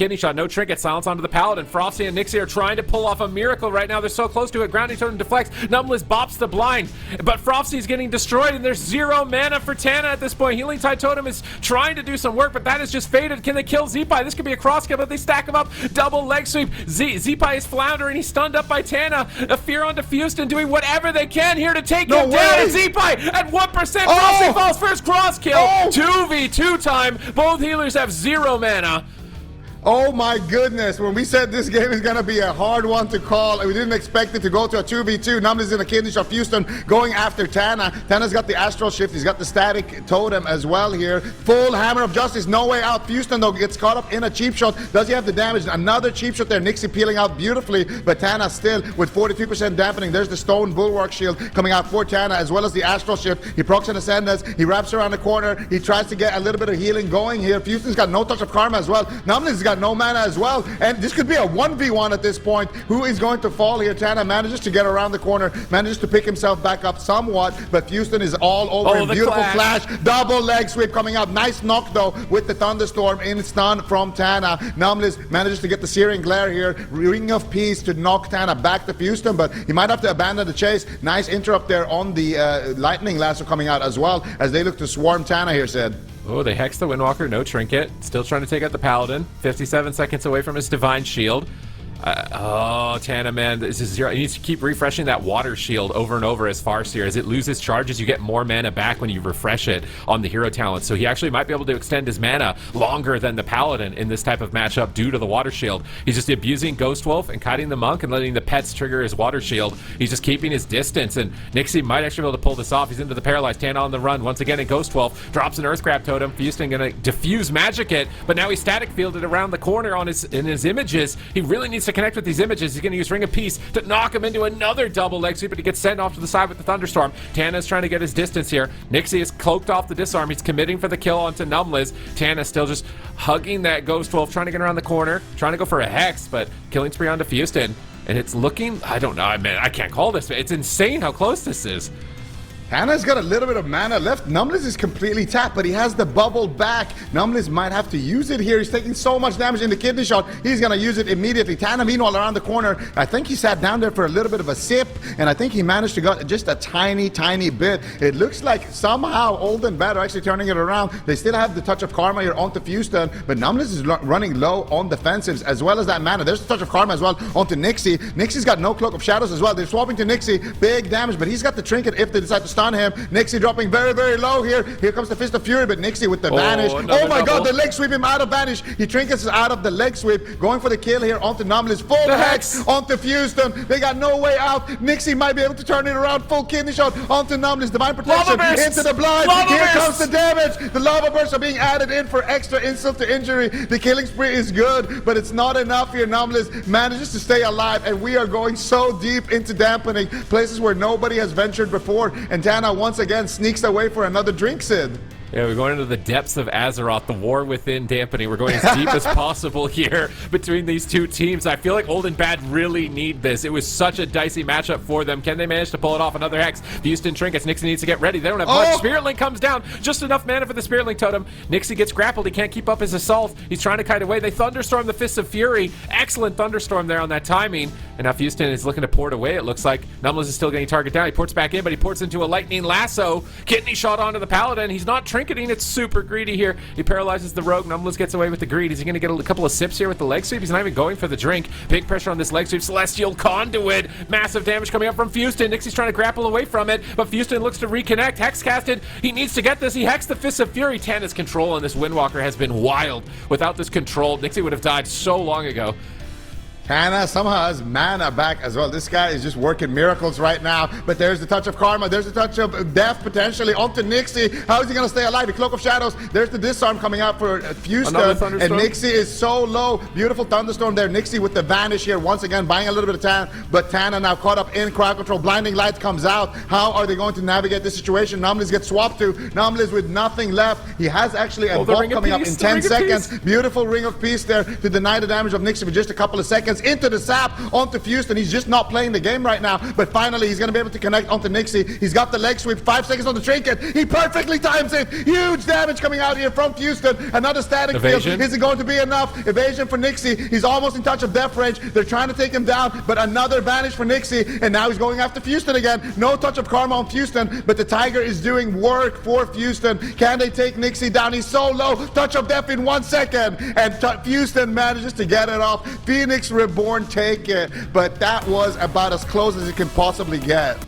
Kidney shot, no trinket, silence onto the Paladin. Frosty and Nixie are trying to pull off a miracle right now. They're so close to it. Grounding totem deflects. Numbless bops the blind, but Frosty's getting destroyed, and there's 0 mana for Tana at this point. Healing Tide Totem is trying to do some work, but that is just faded. Can they kill Zeepai? This could be a cross kill, but they stack him up. Double leg sweep. Zeepai is floundering. He's stunned up by Tana. A fear onto Houston, doing whatever they can here to take him down. And Zeepai at 1%. Frosty falls first cross kill. 2v2 time. Both healers have 0 mana. Oh my goodness, when we said this game is going to be a hard one to call, we didn't expect it to go to a 2v2. Numbless in a kidney shot. Houston going after Tana. Tana's got the Astral Shift. He's got the Static Totem as well here. Full Hammer of Justice. No way out. Houston, though, gets caught up in a cheap shot. Does he have the damage? Another cheap shot there. Nixie peeling out beautifully, but Tana still with 43% dampening. There's the Stone Bulwark Shield coming out for Tana, as well as the Astral Shift. He procs an Ascendance. He wraps around the corner. He tries to get a little bit of healing going here. Houston's got no touch of Karma as well. Numbless has got no mana as well, and this could be a 1v1 at this point. Who is going to fall here? Tana manages to get around the corner, manages to pick himself back up somewhat, but Houston is all over him. Beautiful flash, double leg sweep coming out. Nice knock though with the Thunderstorm in stun from Tana. Numbless manages to get the Searing Glare here. Ring of Peace to knock Tana back to Houston, but he might have to abandon the chase. Nice interrupt there on the Lightning Lasso coming out as well, as they look to swarm Tana here, Sid. Oh, they hex the Windwalker, no trinket. Still trying to take out the Paladin. 57 seconds away from his Divine Shield. Tana, man, this is zero. He needs to keep refreshing that water shield over and over as Farseer. As it loses charges, you get more mana back when you refresh it on the hero talent. So he actually might be able to extend his mana longer than the Paladin in this type of matchup due to the water shield. He's just abusing Ghost Wolf and kiting the Monk and letting the pets trigger his water shield. He's just keeping his distance, and Nixie might actually be able to pull this off. He's into the Paralyzed. Tana on the run once again, and Ghost Wolf drops an Earthcrab Totem. Houston gonna diffuse magic it, but now he's static fielded around the corner on in his images. He really needs to connect with these images. He's going to use Ring of Peace to knock him into another double leg sweep, but he gets sent off to the side with the Thunderstorm. Tana's trying to get his distance here. Nixie is cloaked off the disarm. He's committing for the kill onto Numbless. Tana still just hugging that Ghost Wolf, trying to get around the corner, trying to go for a Hex, but killing spree onto Houston. And it's looking, I don't know, man, I can't call this. It's insane how close this is. Tana's got a little bit of mana left. Numbless is completely tapped, but he has the bubble back. Numbless might have to use it here. He's taking so much damage in the kidney shot. He's going to use it immediately. Tana, meanwhile, around the corner. I think he sat down there for a little bit of a sip, and I think he managed to get just a tiny, tiny bit. It looks like somehow Old and Bad are actually turning it around. They still have the touch of Karma here onto Houston, but Numbless is running low on defensives as well as that mana. There's the touch of Karma as well onto Nixie. Nixie's got no Cloak of Shadows as well. They're swapping to Nixie. Big damage, but he's got the trinket if they decide to stun him. Nixie dropping very, very low here. Here comes the Fist of Fury, but Nixie with the Vanish. Oh my God, the leg sweep him out of Vanish. He trinkets out of the leg sweep, going for the kill here onto Numbless. Full Hex onto Houston. They got no way out. Nixie might be able to turn it around. Full kidney shot onto Numbless. Divine Protection into the blind. Here comes the damage. The Lava Bursts are being added in for extra insult to injury. The killing spree is good, but it's not enough here. Numbless manages to stay alive, and we are going so deep into dampening, places where nobody has ventured before, and Tana once again sneaks away for another drink, Sid. Yeah, we're going into the depths of Azeroth, the war within dampening. We're going as deep as possible here between these two teams. I feel like Old and Bad really need this. It was such a dicey matchup for them. Can they manage to pull it off? Another Hex. Houston trinkets. Nixie needs to get ready. They don't have much. Spirit Link comes down. Just enough mana for the Spirit Link totem. Nixie gets grappled. He can't keep up his assault. He's trying to kite away. They Thunderstorm the Fists of Fury. Excellent Thunderstorm there on that timing. And now Houston is looking to port away, it looks like. Numbless is still getting target down. He ports back in, but he ports into a Lightning Lasso. Kidney shot onto the Paladin. He's not trinketing. It's super greedy here. He paralyzes the Rogue. Numbless gets away with the greed. Is he going to get a couple of sips here with the leg sweep? He's not even going for the drink. Big pressure on this leg sweep. Celestial Conduit. Massive damage coming up from Houston. Nixie's trying to grapple away from it, but Houston looks to reconnect. Hex casted. He needs to get this. He hexed the Fists of Fury. Tana's control on this Windwalker has been wild. Without this control, Nixie would have died so long ago. Tana somehow has mana back as well. This guy is just working miracles right now. But there's the touch of Karma. There's the touch of death potentially onto Nixie. How is he going to stay alive? The Cloak of Shadows. There's the disarm coming out for Houston. And Nixie is so low. Beautiful Thunderstorm there. Nixie with the Vanish here. Once again, buying a little bit of time. But Tana now caught up in crowd control. Blinding Light comes out. How are they going to navigate this situation? Numbless gets swapped to. Numbless with nothing left. He has actually a vault coming up in 10 seconds. Beautiful Ring of Peace there to deny the damage of Nixie for just a couple of seconds. seconds into the sap onto Houston. He's just not playing the game right now, but finally he's going to be able to connect onto Nixie. He's got the leg sweep, 5 seconds on the trinket. He perfectly times it. Huge damage coming out here from Houston. Another static Evasion. field. Isn't going to be enough. Evasion for Nixie. He's almost in touch of death range. They're trying to take him down, but another vanish for Nixie, and now he's going after Houston again. No touch of karma on Houston, but the Tiger is doing work for Houston. Can they take Nixie down? He's so low. Touch of death in 1 second, and Houston manages to get it off. Phoenix Reborn take it, but that was about as close as it can possibly get.